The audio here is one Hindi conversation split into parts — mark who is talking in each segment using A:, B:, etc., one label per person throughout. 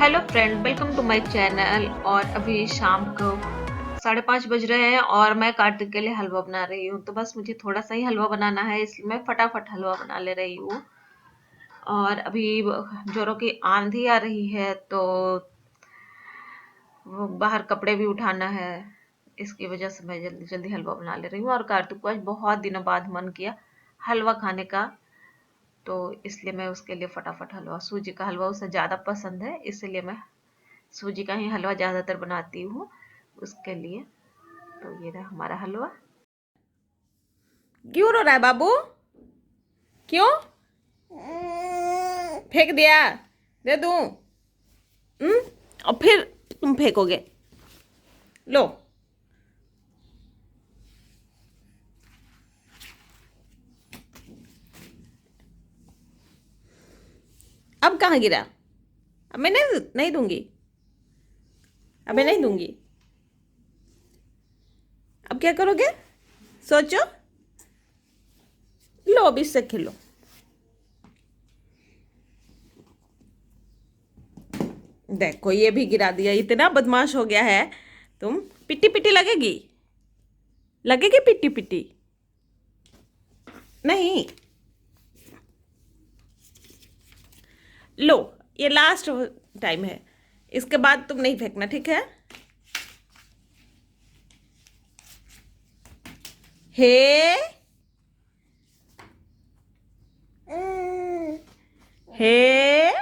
A: Hello friend, welcome to my channel. और अभी शाम को 5:30 बज रहे हैं और मैं कार्तिक के लिए हलवा बना रही हूँ। तो बस मुझे थोड़ा सा ही हलवा बनाना है, इसलिए मैं फटाफट हलवा बना ले रही हूँ। और अभी जोरों की आंधी आ रही है, तो वो बाहर कपड़े भी उठाना है। इसकी वजह से मैं जल्दी जल्दी हलवा बना ले रही हूँ। और कार्तिक को आज बहुत दिनों बाद मन किया हलवा खाने का, तो इसलिए मैं उसके लिए फटाफट हलवा, सूजी का हलवा उसे ज़्यादा पसंद है, इसलिए मैं सूजी का ही हलवा ज़्यादातर बनाती हूँ उसके लिए। तो ये रहा हमारा हलवा।
B: क्यों रो रहा है बाबू? क्यों? फेंक दिया? दे दूं? और फिर तुम फेंकोगे? लो। अब कहाँ गिरा? अब मैं नहीं दूंगी। अब मैं नहीं दूंगी। अब क्या करोगे? सोचो। लो, अब इससे खेलो। देखो, ये भी गिरा दिया। इतना बदमाश हो गया है तुम। पिट्टी पिट्टी लगेगी? लगेगी पिट्टी पिट्टी? नहीं। लो, ये लास्ट टाइम है। इसके बाद तुम नहीं फेंकना, ठीक है? हे हे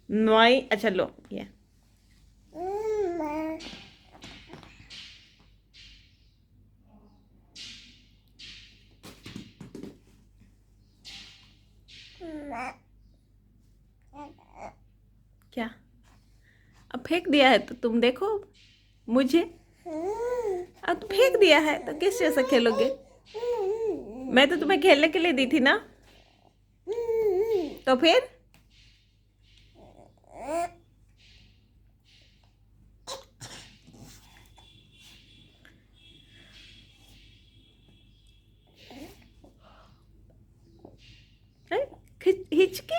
B: नॉई। अच्छा लो ये। क्या? अब फेंक दिया है तो तुम देखो मुझे। अब तो फेंक दिया है तो किस जैसा खेलोगे? मैं तो तुम्हें खेलने के लिए दी थी ना। तो फिर हैं? हिचके,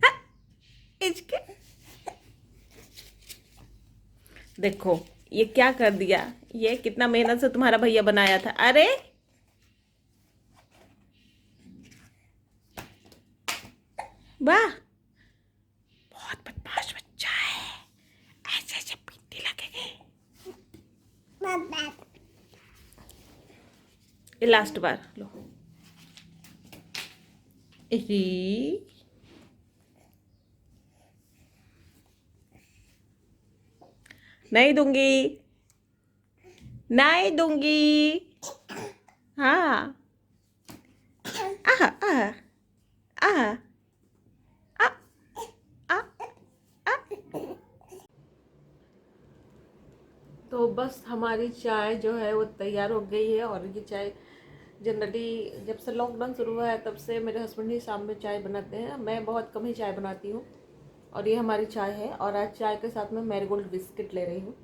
B: हाँ, हिचके। देखो ये क्या कर दिया। ये कितना मेहनत से तुम्हारा भैया बनाया था। अरे वाह, बहुत बदमाश बच्चा है। ऐसे ऐसे पीटी लगेगी। ये लास्ट बार लो। ही नहीं दूंगी, नहीं दूंगी। हाँ। आह आह आह आ आ आ। तो बस हमारी चाय जो है वो तैयार हो गई है। और ये चाय जनरली जब से लॉकडाउन शुरू हुआ है तब से मेरे हस्बैंड ही शाम में चाय बनाते हैं। मैं बहुत कम ही चाय बनाती हूँ। और ये हमारी चाय है। और आज चाय के साथ में मैरीगोल्ड बिस्किट ले रही हूँ।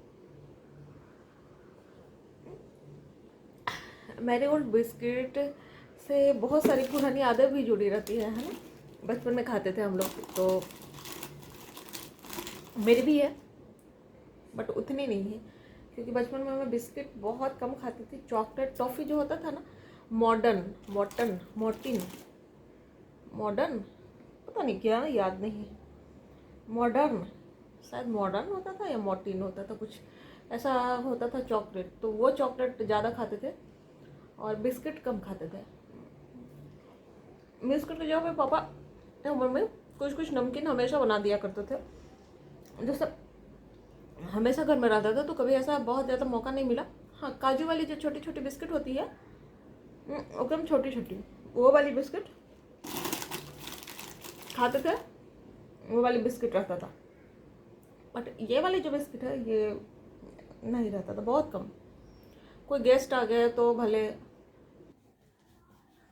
B: मैरीगोल्ड बिस्किट से बहुत सारी पुरानी यादें भी जुड़ी रहती है ना। बचपन में खाते थे हम लोग, तो मेरी भी है बट उतनी नहीं है, क्योंकि बचपन में मैं बिस्किट बहुत कम खाती थी। चॉकलेट टॉफ़ी जो होता था ना, मॉडर्न मॉटन मोर्टिन मॉडर्न, पता नहीं क्या, याद नहीं। मॉडर्न, शायद मॉडर्न होता था या मोर्टिन होता था, कुछ ऐसा होता था चॉकलेट। तो वो चॉकलेट ज़्यादा खाते थे और बिस्किट कम खाते थे। बिस्किट की जगह पे पापा या मम्मी कुछ कुछ नमकीन हमेशा बना दिया करते थे। जैसे हमेशा घर में रहता था तो कभी ऐसा बहुत ज़्यादा मौका नहीं मिला। हाँ, काजू वाली जो छोटी छोटी बिस्किट होती है, एकदम छोटी छोटी, वो वाली बिस्किट खाते थे। वो वाली बिस्किट रहता था। बट ये वाली जो बिस्किट है ये नहीं रहता था, बहुत कम। कोई गेस्ट आ गए तो भले,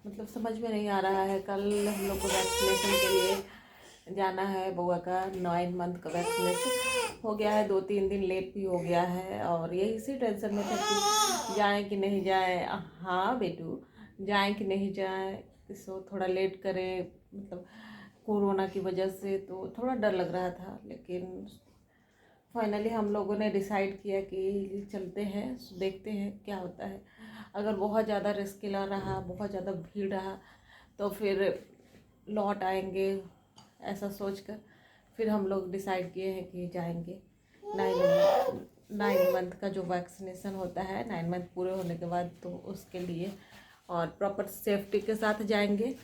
B: मतलब समझ में नहीं आ रहा है। कल हम लोग को वैक्सीनेशन के लिए जाना है। बुआ का 9 मंथ का वैक्सीनेशन हो गया है। 2-3 दिन लेट भी हो गया है और यही इसी टेंशन में थे कि जाएँ कि नहीं जाएँ। हाँ बेटू, जाएँ कि नहीं जाएँ, इसको थोड़ा लेट करें, मतलब कोरोना की वजह से तो थोड़ा डर लग रहा था, लेकिन फाइनली हम लोगों ने डिसाइड किया कि चलते हैं, देखते हैं क्या होता है। अगर बहुत ज़्यादा रिस्किला रहा, बहुत ज़्यादा भीड़ रहा, तो फिर लौट आएंगे, ऐसा सोचकर फिर हम लोग डिसाइड किए हैं कि जाएंगे। 9 मंथ का जो वैक्सीनेशन होता है, 9 मंथ पूरे होने के बाद, तो उसके लिए और प्रॉपर सेफ्टी के साथ जाएंगे।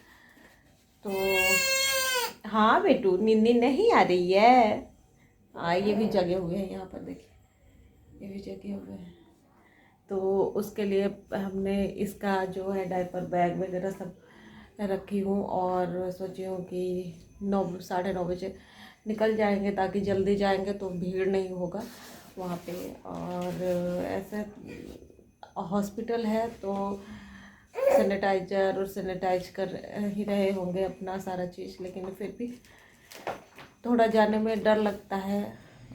B: तो हाँ बेटू, नींद नहीं आ रही है? ये भी जगे हुए हैं यहाँ पर, देखिए ये भी जगे हुए हैं। तो उसके लिए हमने इसका जो है डायपर बैग वगैरह सब रखी हूँ, और सोची हूँ कि 9, 9:30 बजे निकल जाएंगे, ताकि जल्दी जाएंगे तो भीड़ नहीं होगा वहाँ पे। और ऐसे हॉस्पिटल है तो सैनिटाइजर और सैनिटाइज कर ही रहे होंगे अपना सारा चीज़, लेकिन फिर भी थोड़ा जाने में डर लगता है।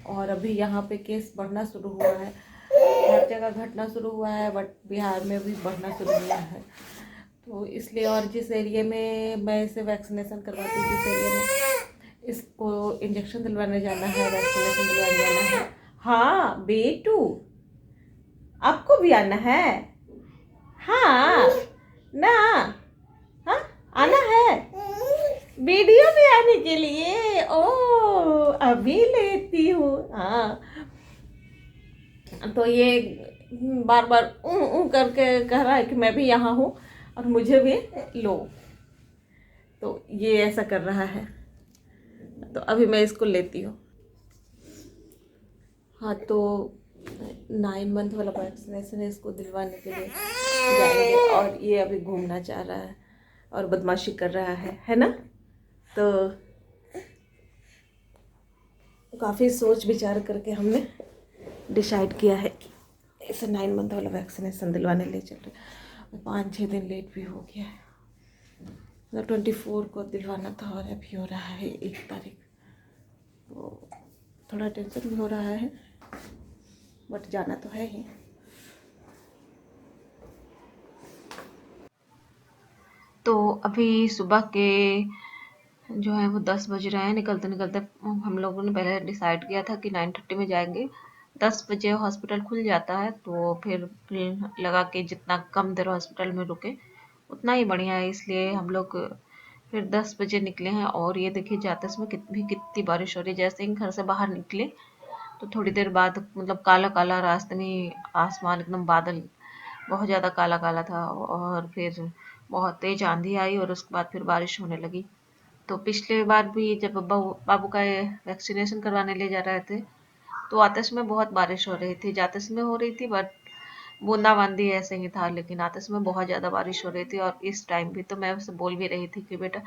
B: और अभी यहाँ पे केस बढ़ना शुरू हुआ है, हर जगह घटना शुरू हुआ है, बट बिहार में भी बढ़ना शुरू हुआ है। तो इसलिए, और जिस एरिया में मैं इसे वैक्सीनेशन करवाती हूँ, जिस एरिया में इसको इंजेक्शन दिलवाने जाना है, वैक्सीनेशन दिलवाने जाना है। हाँ बेटू, आपको भी आना है? हाँ ना? हाँ, आना है वीडियो में आने के लिए? ओ, अभी लेती हूँ। हाँ, तो ये बार बार करके कह रहा है कि मैं भी यहाँ हूँ और मुझे भी लो, तो ये ऐसा कर रहा है। तो अभी मैं इसको लेती हूँ। हाँ, तो 9 मंथ वाला वैक्सीनेशन है, इसको दिलवाने के लिए जाएंगे। और ये अभी घूमना चाह रहा है और बदमाशी कर रहा है ना? तो काफ़ी सोच विचार करके हमने डिसाइड किया है कि इसे 9 मंथ वाला वैक्सीनेशन दिलवाने ले चल रहे। 5-6 दिन लेट भी हो गया है, मतलब 24 को दिलवाना था और अभी हो रहा है 1 तारीख। तो थोड़ा टेंशन भी हो रहा है, बट जाना तो है ही।
A: तो अभी सुबह के जो है वो 10 बज रहे हैं। निकलते निकलते हम लोगों ने पहले डिसाइड किया था कि 9:30 में जाएंगे। 10 बजे हॉस्पिटल खुल जाता है, तो फिर लगा कि जितना कम देर हॉस्पिटल में रुके उतना ही बढ़िया है, इसलिए हम लोग फिर 10 बजे निकले हैं। और ये देखिए जाते समय कितनी बारिश हो रही है। जैसे ही घर से बाहर निकले तो थोड़ी देर बाद मतलब काला काला रास्ते में आसमान एकदम बादल बहुत ज़्यादा काला काला था, और फिर बहुत तेज आंधी आई और उसके बाद फिर बारिश होने लगी। तो पिछले बार भी जब बाबू का वैक्सीनेशन करवाने ले जा रहे थे, तो आते समय बहुत बारिश हो रही थी, जाते समय हो रही थी, बट बूंदाबांदी ऐसे ही था, लेकिन आते समय बहुत ज़्यादा बारिश हो रही थी। और इस टाइम भी तो मैं उसे बोल भी रही थी कि बेटा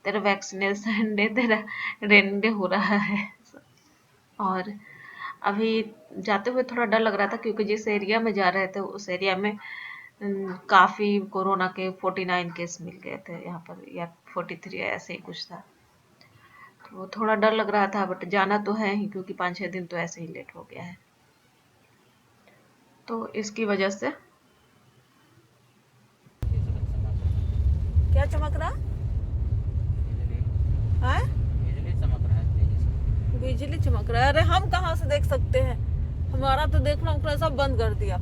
A: तेरा वैक्सीनेशन डे, तेरा रेन डे हो रहा है। और अभी जाते हुए थोड़ा डर लग रहा था, क्योंकि जिस एरिया में जा रहे थे उस एरिया में काफ़ी कोरोना के 49 केस मिल गए थे यहाँ पर, या 43 ऐसे ही कुछ था। तो थोड़ा डर लग रहा था, बट जाना तो है ही, क्योंकि 5-6 दिन तो ऐसे ही लेट हो गया है, तो इसकी वजह से।
B: क्या चमक रहा है? बिजली चमक रहा है? अरे हम कहाँ से देख सकते हैं, हमारा तो देखना उखना सब बंद कर दिया।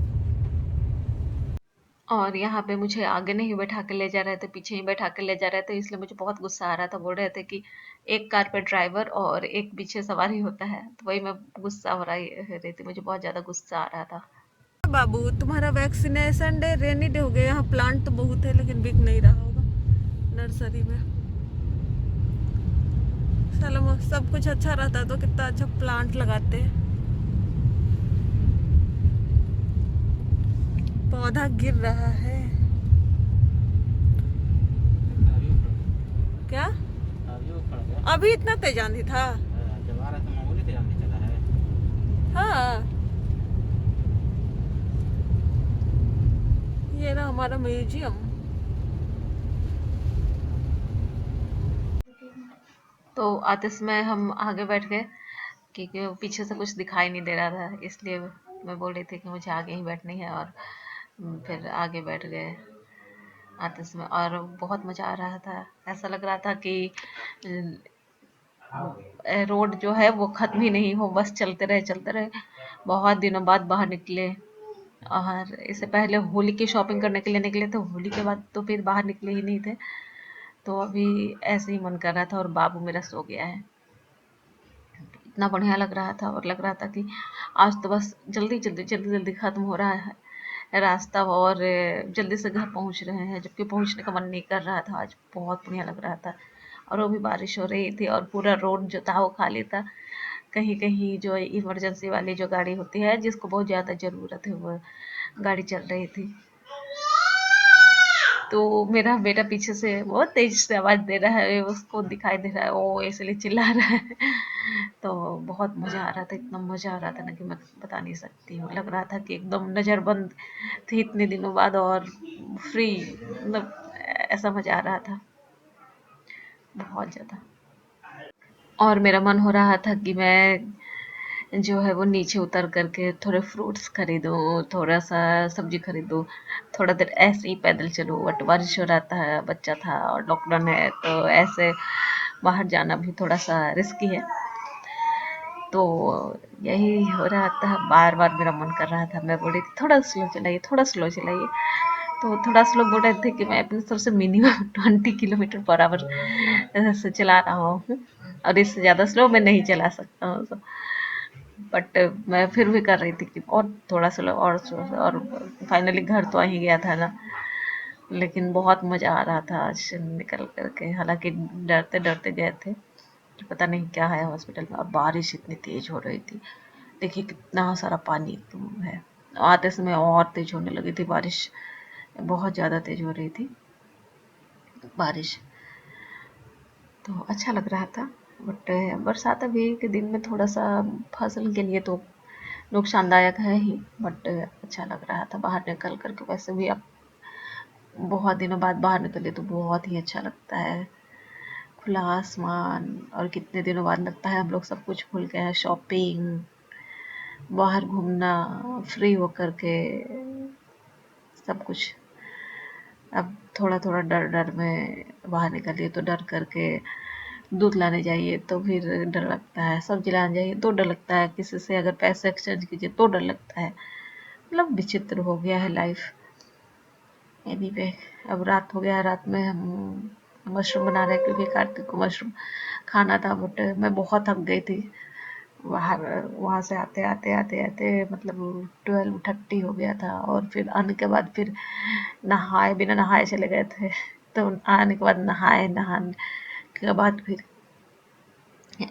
A: और यहाँ पे मुझे आगे नहीं बैठा के ले जा रहे थे, पीछे ही बैठा के ले जा रहे थे, इसलिए मुझे बहुत गुस्सा आ रहा था। बोल रहे थे कि एक कार पे ड्राइवर और एक पीछे सवारी होता है, तो वही मैं गुस्सा हो रही थी, मुझे बहुत ज़्यादा गुस्सा आ रहा था।
B: बाबू, तुम्हारा वैक्सीनेशन डे रेनी डे हो गया। यहाँ प्लांट तो बहुत है, लेकिन बिक नहीं रहा होगा नर्सरी में। चलो, सब कुछ अच्छा रहता तो कितना अच्छा प्लांट लगाते हैं। पौधा गिर रहा है क्या? अभी इतना तेज आंधी था? हाँ, ये ना हमारा म्यूजियम।
A: तो आते समय हम आगे बैठ गए, क्योंकि पीछे से कुछ दिखाई नहीं दे रहा था, इसलिए मैं बोल रही थी कि मुझे आगे ही बैठनी है, और फिर आगे बैठ गए। आते समय, और बहुत मज़ा आ रहा था। ऐसा लग रहा था कि रोड जो है वो ख़त्म ही नहीं हो, बस चलते रहे चलते रहे। बहुत दिनों बाद बाहर निकले, और इससे पहले होली की शॉपिंग करने के लिए निकले थे, होली के बाद तो फिर बाहर निकले ही नहीं थे। तो अभी ऐसे ही मन कर रहा था, और बाबू मेरा सो गया है। इतना बढ़िया लग रहा था, और लग रहा था कि आज तो बस जल्दी जल्दी जल्दी जल्दी ख़त्म हो रहा है रास्ता, और जल्दी से घर पहुंच रहे हैं, जबकि पहुंचने का मन नहीं कर रहा था। आज बहुत बढ़िया लग रहा था, और वो भी बारिश हो रही थी, और पूरा रोड जो था वो खाली था। कहीं कहीं जो इमरजेंसी वाली जो गाड़ी होती है, जिसको बहुत ज़्यादा ज़रूरत है, वो गाड़ी चल रही थी। तो मेरा बेटा पीछे से बहुत तेज से आवाज़ दे रहा है, उसको दिखाई दे रहा है, वो इसलिए चिल्ला रहा है। तो बहुत मज़ा आ रहा था, इतना मज़ा आ रहा था ना कि मैं बता नहीं सकती हूँ। लग रहा था कि एकदम नज़र बंद थी इतने दिनों बाद, और फ्री, मतलब ऐसा मज़ा आ रहा था बहुत ज़्यादा। और मेरा मन हो रहा था कि मैं जो है वो नीचे उतर करके थोड़े फ्रूट्स खरीदूँ, थोड़ा सा सब्जी खरीदूँ, थोड़ा देर ऐसे ही पैदल चलूँ, बट बारिश हो रहा था, बच्चा था और लॉकडाउन है, तो ऐसे बाहर जाना भी थोड़ा सा रिस्की है। तो यही हो रहा था, बार बार मेरा मन कर रहा था, मैं बोल रही थी थोड़ा स्लो चलाइए, थोड़ा स्लो चलाइए। तो थोड़ा स्लो बोल रहे थे कि मैं अपनी तरफ से मिनिमम 20 किलोमीटर पर आवर से चला रहा हूँ, और इससे ज़्यादा स्लो मैं नहीं चला सकता हूँ। तो बट मैं फिर भी कर रही थी कि और थोड़ा स्लो, और स्लो, और फाइनली घर तो आ ही गया था ना। लेकिन बहुत मज़ा आ रहा था आज निकल करके, हालांकि डरते डरते गए थे कि पता नहीं क्या है हॉस्पिटल में, और बारिश इतनी तेज़ हो रही थी। देखिए कितना सारा पानी है। आते समय और तेज़ होने लगी थी बारिश, बहुत ज़्यादा तेज़ हो रही थी बारिश। तो अच्छा लग रहा था। बट बरसात अभी के दिन में थोड़ा सा फसल के लिए तो नुकसानदायक है ही, बट अच्छा लग रहा था बाहर निकल कर के। वैसे भी अब बहुत दिनों बाद बाहर निकले तो बहुत ही अच्छा लगता है, खुला आसमान, और कितने दिनों बाद लगता है हम लोग सब कुछ भूल गए हैं, शॉपिंग, बाहर घूमना, फ्री होकर के सब कुछ। अब थोड़ा थोड़ा डर डर में बाहर निकलिए तो डर करके, दूध लाने जाइए तो फिर डर लगता है, सब्जी लाने जाइए तो डर लगता है, किसी से अगर पैसे एक्सचेंज कीजिए तो डर लगता है। मतलब विचित्र हो गया है लाइफ। एनी वे, अब रात हो गया है, रात में हम मशरूम बना रहे हैं, क्योंकि कार्तिक को मशरूम खाना था। बट मैं बहुत थक गई थी, बाहर वहाँ से आते आते आते आते मतलब 12:30 हो गया था, और फिर आने के बाद फिर नहाए, बिना नहाए चले गए थे। तो आने के बाद नहाए, नहाने के बाद फिर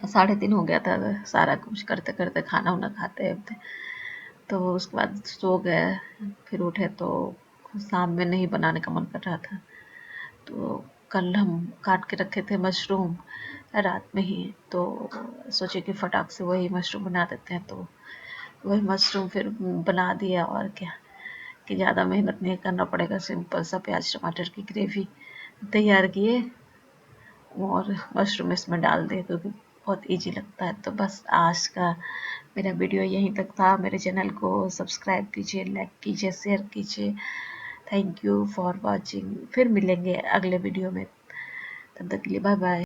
A: 3:30 हो गया था, सारा कुछ करते करते, खाना वाना खाते थे। तो उसके बाद सो गए, फिर उठे तो शाम में नहीं बनाने का मन कर रहा था। तो कल हम काट के रखे थे मशरूम रात में ही, तो सोचे कि फटाक से वही मशरूम बना देते हैं। तो वही मशरूम फिर बना दिया, और क्या कि ज़्यादा मेहनत नहीं करना पड़ेगा, सिंपल सा प्याज टमाटर की ग्रेवी तैयार किए और मशरूम इसमें डाल दिए, क्योंकि बहुत इजी लगता है। तो बस आज का मेरा वीडियो यहीं तक था। मेरे चैनल को सब्सक्राइब कीजिए, लाइक कीजिए, शेयर कीजिए। Thank you for watching. फिर मिलेंगे अगले वीडियो में, तब तक के लिए बाय बाय।